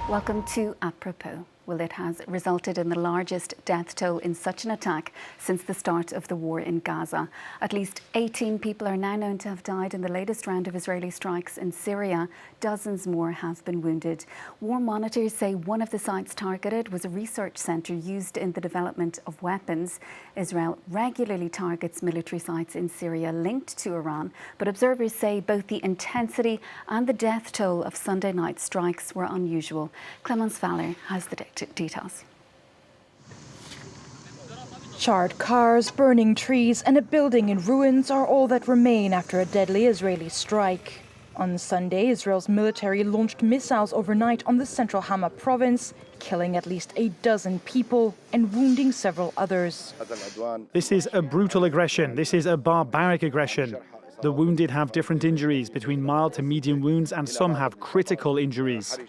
Welcome to Apropos. Well, it has resulted in the largest death toll in such an attack since the start of the war in Gaza. At least 18 people are now known to have died in the latest round of Israeli strikes in Syria. Dozens more have been wounded. War monitors say one of the sites targeted was a research centre used in the development of weapons. Israel regularly targets military sites in Syria linked to Iran, but observers say both the intensity and the death toll of Sunday night strikes were unusual. Clemence Faller has the details. Charred cars, burning trees and a building in ruins are all that remain after a deadly Israeli strike. On Sunday, Israel's military launched missiles overnight on the central Hama province, killing at least a dozen people and wounding several others. This is a brutal aggression. This is a barbaric aggression. The wounded have different injuries, between mild to medium wounds, and some have critical injuries.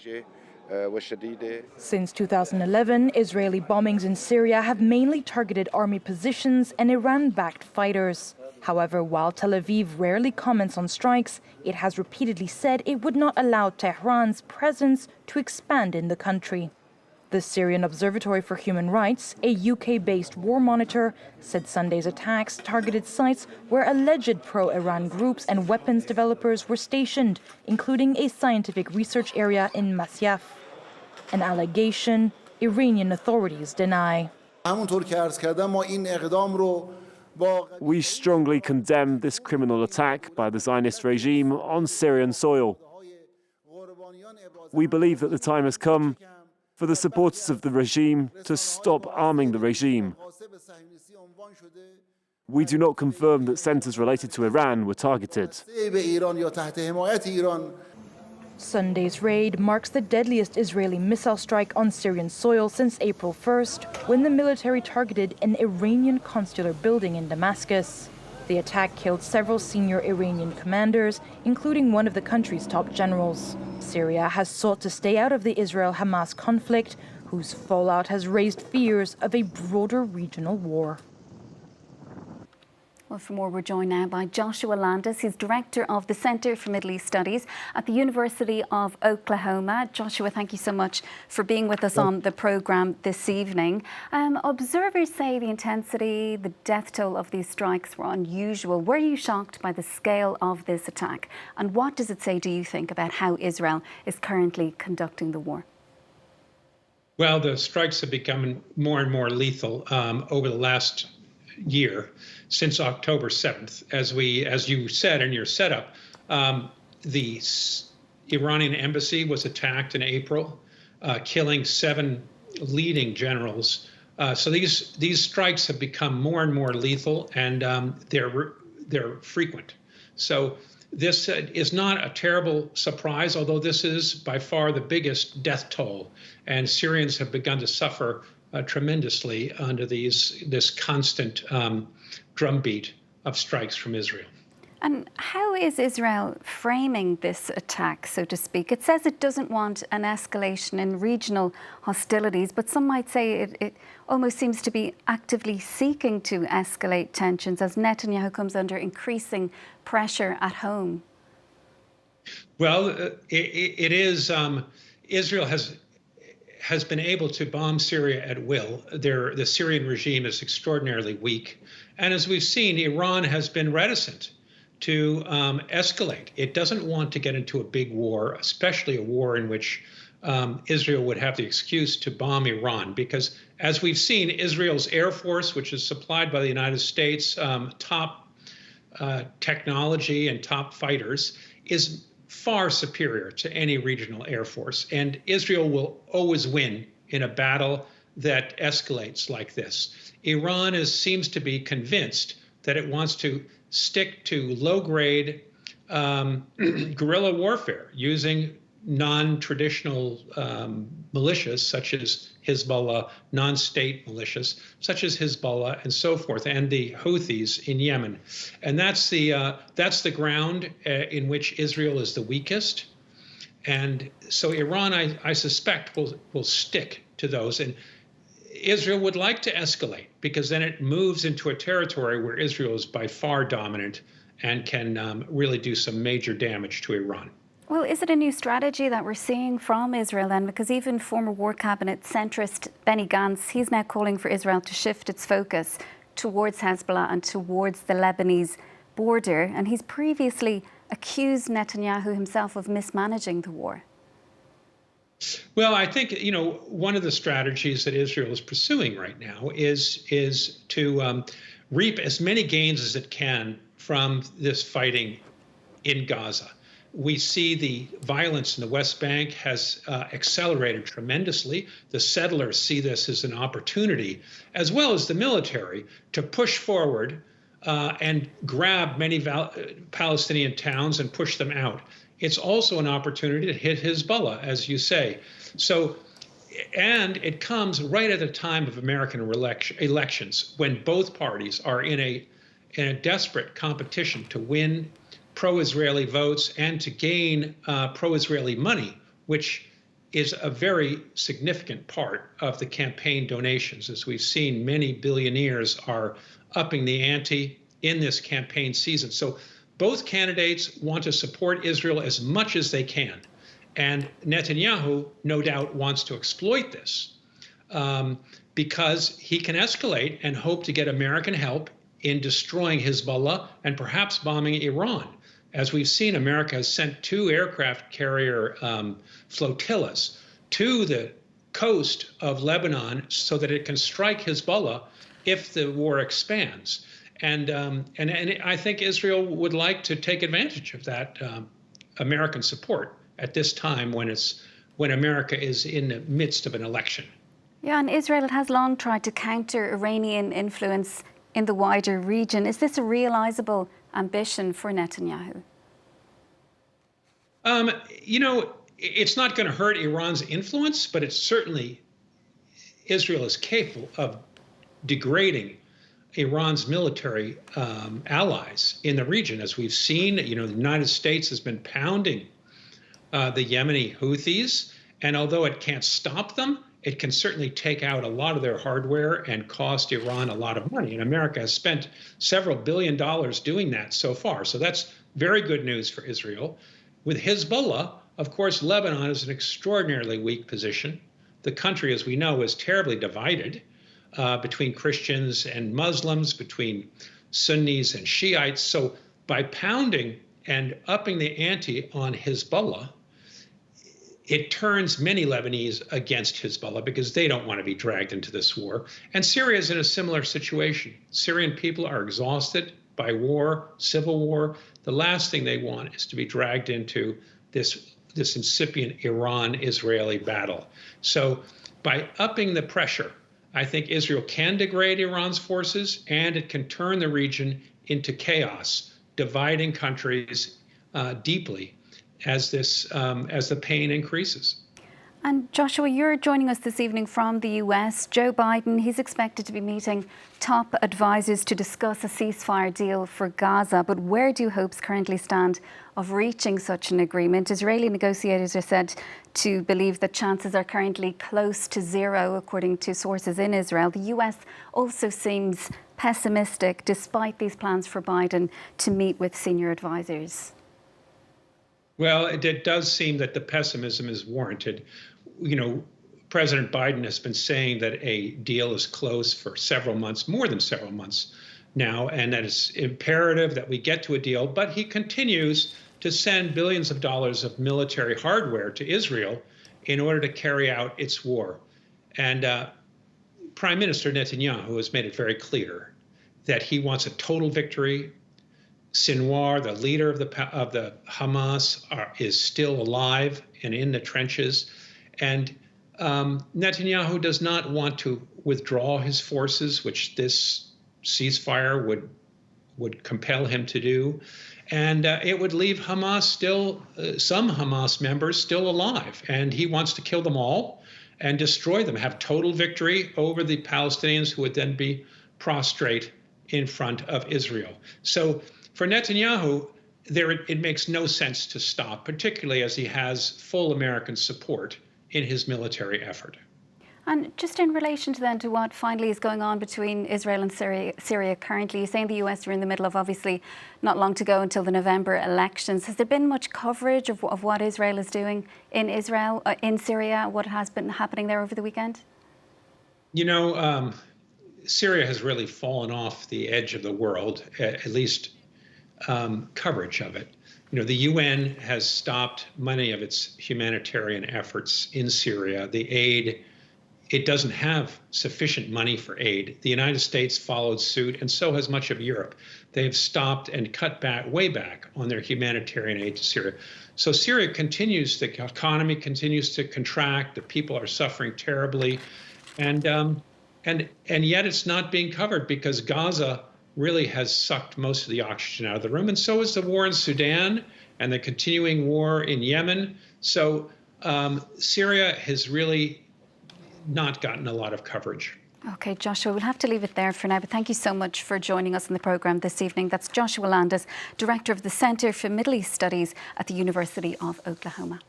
Since 2011, Israeli bombings in Syria have mainly targeted army positions and Iran-backed fighters. However, while Tel Aviv rarely comments on strikes, it has repeatedly said it would not allow Tehran's presence to expand in the country. The Syrian Observatory for Human Rights, a UK-based war monitor, said Sunday's attacks targeted sites where alleged pro-Iran groups and weapons developers were stationed, including a scientific research area in Masyaf. An allegation Iranian authorities deny. We strongly condemn this criminal attack by the Zionist regime on Syrian soil. We believe that the time has come for the supporters of the regime to stop arming the regime. We do not confirm that centers related to Iran were targeted. Sunday's raid marks the deadliest Israeli missile strike on Syrian soil since April 1st, when the military targeted an Iranian consular building in Damascus. The attack killed several senior Iranian commanders, including one of the country's top generals. Syria has sought to stay out of the Israel-Hamas conflict, whose fallout has raised fears of a broader regional war. Well, for more, we're joined now by Joshua Landis. He's Director of the Center for Middle East Studies at the University of Oklahoma. Joshua, thank you so much for being with us on the programme this evening. Observers say the intensity, the death toll of these strikes were unusual. Were you shocked by the scale of this attack? And what does it say, do you think, about how Israel is currently conducting the war? Well, the strikes have become more and more lethal over the last year, since October 7th. As you said in your setup, the Iranian embassy was attacked in April, killing 7 leading generals. So these strikes have become more and more lethal, and they're frequent. So this is not a terrible surprise, although this is by far the biggest death toll, and Syrians have begun to suffer tremendously under this constant drumbeat of strikes from Israel. And how is Israel framing this attack, so to speak? It says it doesn't want an escalation in regional hostilities, but some might say it almost seems to be actively seeking to escalate tensions as Netanyahu comes under increasing pressure at home. Well, it is, Israel has been able to bomb Syria at will. The Syrian regime is extraordinarily weak. And as we've seen, Iran has been reticent to escalate. It doesn't want to get into a big war, especially a war in which Israel would have the excuse to bomb Iran. Because as we've seen, Israel's Air Force, which is supplied by the United States, top technology and top fighters, is far superior to any regional air force. And Israel will always win in a battle that escalates like this. Iran seems to be convinced that it wants to stick to low-grade guerrilla warfare using non-traditional militias such as Hezbollah, non-state militias such as Hezbollah and so forth, and the Houthis in Yemen. And that's the ground in which Israel is the weakest. And so Iran, I suspect, will stick to those. And Israel would like to escalate because then it moves into a territory where Israel is by far dominant and can really do some major damage to Iran. Well, is it a new strategy that we're seeing from Israel then? Because even former War Cabinet centrist Benny Gantz, he's now calling for Israel to shift its focus towards Hezbollah and towards the Lebanese border. And he's previously accused Netanyahu himself of mismanaging the war. Well, I think, one of the strategies that Israel is pursuing right now is to reap as many gains as it can from this fighting in Gaza. We see the violence in the West Bank has accelerated tremendously. The settlers see this as an opportunity, as well as the military, to push forward and grab many Palestinian towns and push them out. It's also an opportunity to hit Hezbollah, as you say. And it comes right at the time of American elections, when both parties are in a desperate competition to win pro-Israeli votes and to gain pro-Israeli money, which is a very significant part of the campaign donations. As we've seen, many billionaires are upping the ante in this campaign season. So both candidates want to support Israel as much as they can. And Netanyahu, no doubt, wants to exploit this because he can escalate and hope to get American help in destroying Hezbollah and perhaps bombing Iran. As we've seen, America has sent 2 aircraft carrier flotillas to the coast of Lebanon so that it can strike Hezbollah if the war expands. And I think Israel would like to take advantage of that American support at this time when America is in the midst of an election. Yeah, and Israel has long tried to counter Iranian influence in the wider region. Is this a realizable ambition for Netanyahu? It's not going to hurt Iran's influence, but it's certainly Israel is capable of degrading Iran's military allies in the region. As we've seen, the United States has been pounding the Yemeni Houthis, and although it can't stop them, it can certainly take out a lot of their hardware and cost Iran a lot of money. And America has spent several $1 billion doing that so far. So that's very good news for Israel. With Hezbollah, of course, Lebanon is an extraordinarily weak position. The country, as we know, is terribly divided between Christians and Muslims, between Sunnis and Shiites. So by pounding and upping the ante on Hezbollah, it turns many Lebanese against Hezbollah because they don't want to be dragged into this war. And Syria is in a similar situation. Syrian people are exhausted by war, civil war. The last thing they want is to be dragged into this incipient Iran-Israeli battle. So by upping the pressure, I think Israel can degrade Iran's forces, and it can turn the region into chaos, dividing countries deeply as the pain increases. And Joshua, you're joining us this evening from the US. Joe Biden, he's expected to be meeting top advisors to discuss a ceasefire deal for Gaza. But where do hopes currently stand of reaching such an agreement? Israeli negotiators are said to believe that chances are currently close to zero, according to sources in Israel. The US also seems pessimistic, despite these plans for Biden to meet with senior advisors. Well, it does seem that the pessimism is warranted. President Biden has been saying that a deal is close for several months, more than several months now, and that it's imperative that we get to a deal. But he continues to send billions of dollars of military hardware to Israel in order to carry out its war. And Prime Minister Netanyahu has made it very clear that he wants a total victory. Sinwar, the leader of the Hamas, is still alive and in the trenches. And Netanyahu does not want to withdraw his forces, which this ceasefire would compel him to do. And it would leave Hamas some Hamas members still alive. And he wants to kill them all and destroy them, have total victory over the Palestinians, who would then be prostrate in front of Israel. So for Netanyahu, it makes no sense to stop, particularly as he has full American support in his military effort. And just in relation to then to what finally is going on between Israel and Syria currently, you're saying the US are in the middle of obviously not long to go until the November elections. Has there been much coverage of what Israel is doing in Syria, what has been happening there over the weekend? You know, Syria has really fallen off the edge of the world, at least coverage of it. You know, the UN has stopped many of its humanitarian efforts in Syria. The aid, it doesn't have sufficient money for aid. The United States followed suit, and so has much of Europe. They have stopped and cut back, way back, on their humanitarian aid to Syria. So Syria continues, the economy continues to contract, the people are suffering terribly, and yet it's not being covered because Gaza really has sucked most of the oxygen out of the room, and so is the war in Sudan and the continuing war in Yemen. So Syria has really not gotten a lot of coverage. OK, Joshua, we'll have to leave it there for now, but thank you so much for joining us in the programme this evening. That's Joshua Landis, Director of the Centre for Middle East Studies at the University of Oklahoma.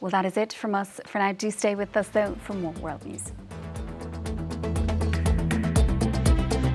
Well, that is it from us for now. Do stay with us, though, for more world news.